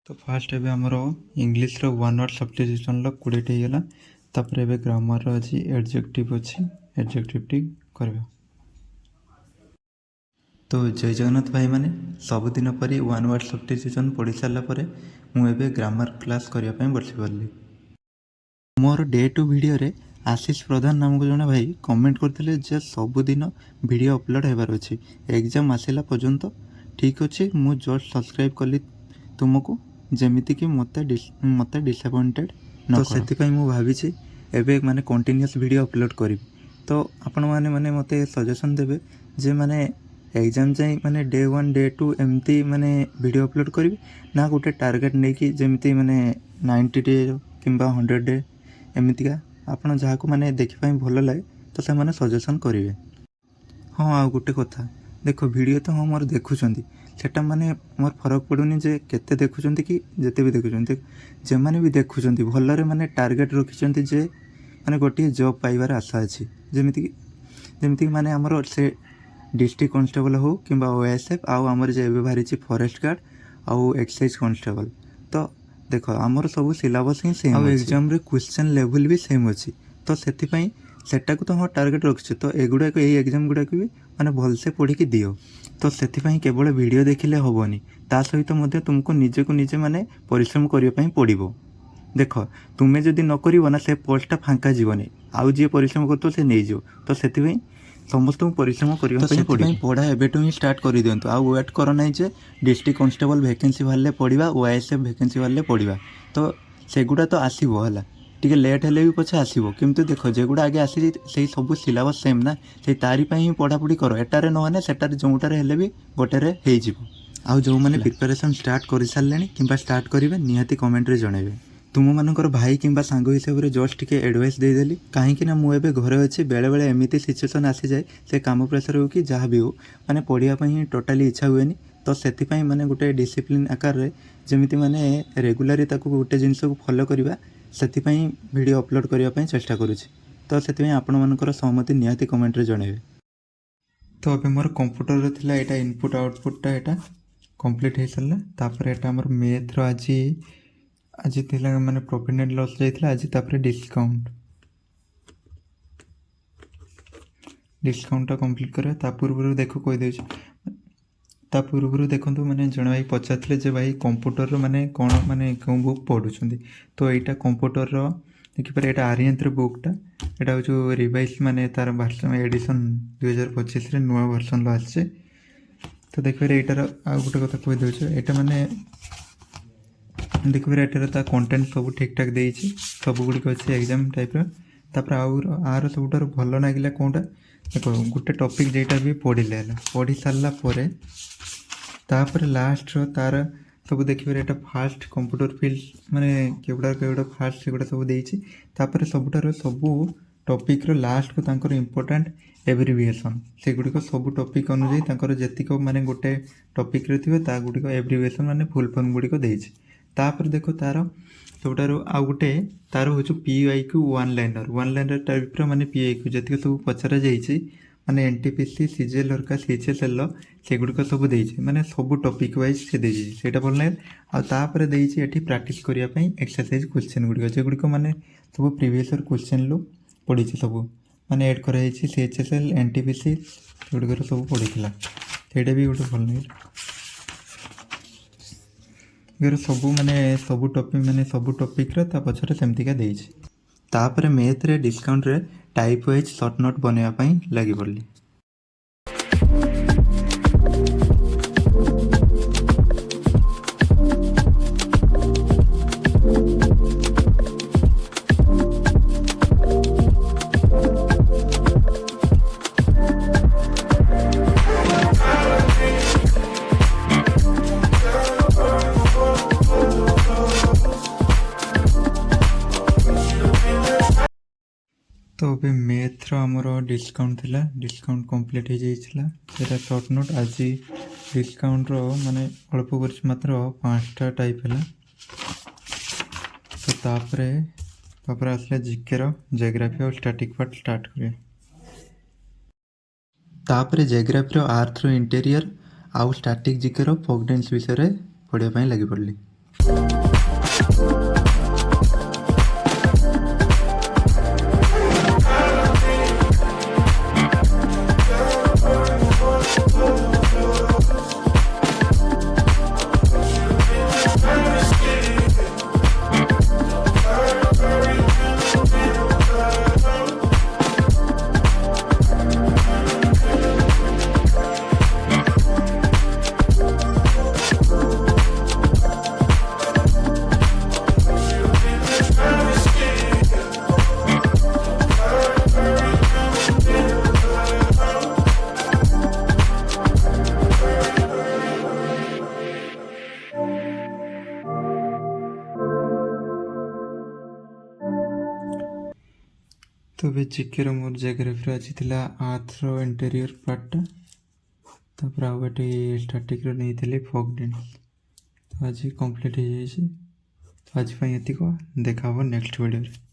तो फास्ट एबे हमर इंग्लिश रो वन वर्ड सब्स्टिट्यूशन लो 20 टी गेला। तापर एबे ग्रामर रो अछि एडजेक्टिव अछि एडजेक्टिव टी करबा। तो जय जगन्नाथ भाई माने सबुदिन परी वन वर्ड सब्स्टिट्यूशन पढ़ी सारा पर मुझे ग्रामर क्लास करने बसी पड़ली। मोर डे टू वीडियो रे आशीष प्रधान नामक जड़े भाई कमेंट करते जे सबुदिन वीडियो अपलोड होबार अच्छी एग्जाम आसला पर्यंत ठीक अच्छे मुझे जस्ट सब्सक्राइब कली तुमको जमीती कि मत डिसअपॉइंटेड न तो से भावी एवं माने कंटिन्यूअस वीडियो अपलोड करी। तो आपण मैंने माने मत सजेशन देवे जे माने एग्जाम जाए माने डे 1 डे 2 एमती माने वीडियो अपलोड करी ना गोटे टार्गेट नहीं कि जमीती माने 90 डे कि 100 डे एमतीका आपड़ जहाँ को माने देखा भल लगे तो से माने सजेशन करेंगे। हाँ आ गोटे कथा देख वीडियो तो हाँ मोर देखुंट सेटा माने मोर फरक पड़ूनी जे केते देखुंट कि जिते भी देखुंट जे माने भी देखुंट भलरे माने टार्गेट रखिंट जे माने गोटे जॉब पाइबार आशा अच्छी जमीती माने आमर से डिस्ट्रिक्ट कांस्टेबल हो कि ओएसएफ आउ आमर जे बाहरी फॉरेस्ट गार्ड आउ एक्साइज कांस्टेबल। तो देख आमर सब सिलेबस ही सेम और एग्जाम रे क्वेश्चन लेवल भी सेम अच्छी। तो से सेटा को तो हाँ टार्गेट रखी तो एगुड़ाक यही एग्जाम गुड़ाक भी माने भलसे पढ़ी दियो। तो से केवल वीडियो देखिले हेनी ता सहित मध्य तुमको निजे को निजे माने परिश्रम करने पड़ो। देख तुम्हें जदि न कर ना से पोस्टा फांका जीवनी आउ जी परिश्रम कर से नहीं जाओ। तो से समस्त परिश्रम करने पढ़ा एवं ही स्टार्ट कर दिंतु आ वेट कर ना जे डिस्ट्रिक्ट कांस्टेबल वैकेंसी बाहर पढ़ा ओएसएफ वैकेंसी बाहर पढ़ा। तो सेगुड़ा तो आसो है टी लेट हेल्ले भी पछे आसो किंतु देख जेगुड़ा आगे आसी से सब सिलेबस सेम ना से तारी ही पढ़ापढ़ी कर एटारे नहे सेटारे जोटारे हेल्ले भी गोटेरे हो जो मैंने प्रिपरेशन स्टार्ट कर सारे कि स्टार्ट करेंगे निहाती कमेंट रे जणेबे। तुम मानकर भाई किंबा सांग हिसाब से जस्ट टिके एडवाइस देदेली कहीं ना मुझे घरे अच्छी बेले बेले एमती सिचुएसन आसी जाए से काम प्रेसर हो कि जहाँ भी हो माने पढ़ाई टोटाली इच्छा हुए। तो से माने गोटे डिसिप्लिन आकार रे जमिति माने रेगुलारी ताको गोटे जिनस को फॉलो करवा से वीडियो अपलोड करने चेष्टा करुँच। तो से आपण मानकर सहमति निहाती कमेंट रे जणेबे। तो अबे मोर कंप्यूटर रे थिला एटा इनपुट आउटपुटटा एटा कंप्लीट हो सारा। तापर एटा हमर मैथ रो आज थिला माने प्रॉफिट एंड लॉस जाइथिला आज तापर डिस्काउंट कंप्लीट करा। ता पूर्व देखो कहि देछ ता पूर्व देखंतु माने जण भाई पचारथिले जे भाई कंप्यूटर रो माने कोन माने को बुक पढुछंदी। तो एटा कंप्यूटर रो देखि पर एटा आर्यंत्र बुकटा एटा हो जो रिवाइज माने तार वर्जन एडिशन 2025 रे नवा वर्जन लो आछे। तो देखो एटार आ गोटे कथा कहि देछ एटा माने देखो एटार ता कंटेंट सब ठीक ठाक देइछि सब गुडी को अछि एग्जाम टाइप रो। तापर आर सबुटार भल लागिला कोनटा देखो गोटे टॉपिक जेटा भी पढ़िले पढ़ी सारा पर तापर लास्ट रो तार सब देखिए एटा फास्ट कंप्यूटर फील्ड माने केवड़ा फास्ट सेगुड़ा सब देइछि। तापर सबुटार सब टॉपिक रो लास्ट को तांकर इंपोर्टेंट एब्रिविएशन सेगुडी को सब टॉपिक अनुसार तांकर जेतिक माने गोटे टॉपिक रे थिबे ता गुडी को एब्रिविएशन माने फुल फॉर्म गुडी को देइछि। तापर देखो तार सबुटार आ गोटे तार हो पीआईक्यू वन लाइनर टाइप माने पीआईक्यू जेतिक सब पचरा जाइछि माने एनटीपीसी सीजीएल हरका सीएचएसएल सेगुड़िक सब देइछि माने सब टॉपिक वाइज से देइछि सेटा भल नै। आ तापर देइछि एठी प्रैक्टिस करिया पई एक्सरसाइज क्वेश्चन गुड़िक जेगुड़िक माने सब प्रीवियस ईयर क्वेश्चन लो पढ़िछि सब माने ऐड करा जाइछि सीएचएसएल एनटीपीसी सेगुड़िक सब पढ़िथिला सेटा भी गोटे भल नै सब माने सब टॉपिक रे ता पछरे सेमतिका देइछि। तापर मैथ रे डिस्काउंट रे टाइप वाइज शॉर्ट नोट बनैया पई लागि पड़ली। तो अबे मैथ रो हमर डिस्काउंट थिला डिस्काउंट कंप्लीट हो जाइछला सेटा शॉर्ट नोट आज डिस्काउंट रो माने अल्प वर्ष मात्र 5टा टाइप हैला। तो तापर आसला जीके रो जियोग्राफी और स्टैटिक पार्ट स्टार्ट करिया। तापर जियोग्राफी रो अर्थ रो इंटीरियर आउ स्टैटिक जीके रो फोक डांस विषय रे पढ़िया पई लागि पड़ली। तबे जिकेर मोर जग्राफी आज थिला आर्थर इंटेरियर पार्टा तापर आ गोटे स्टैटिक रो नहीं फोक डांस तो आज कंप्लीट हो जाए। तो आज एतिक देखा नेक्स्ट वीडियो।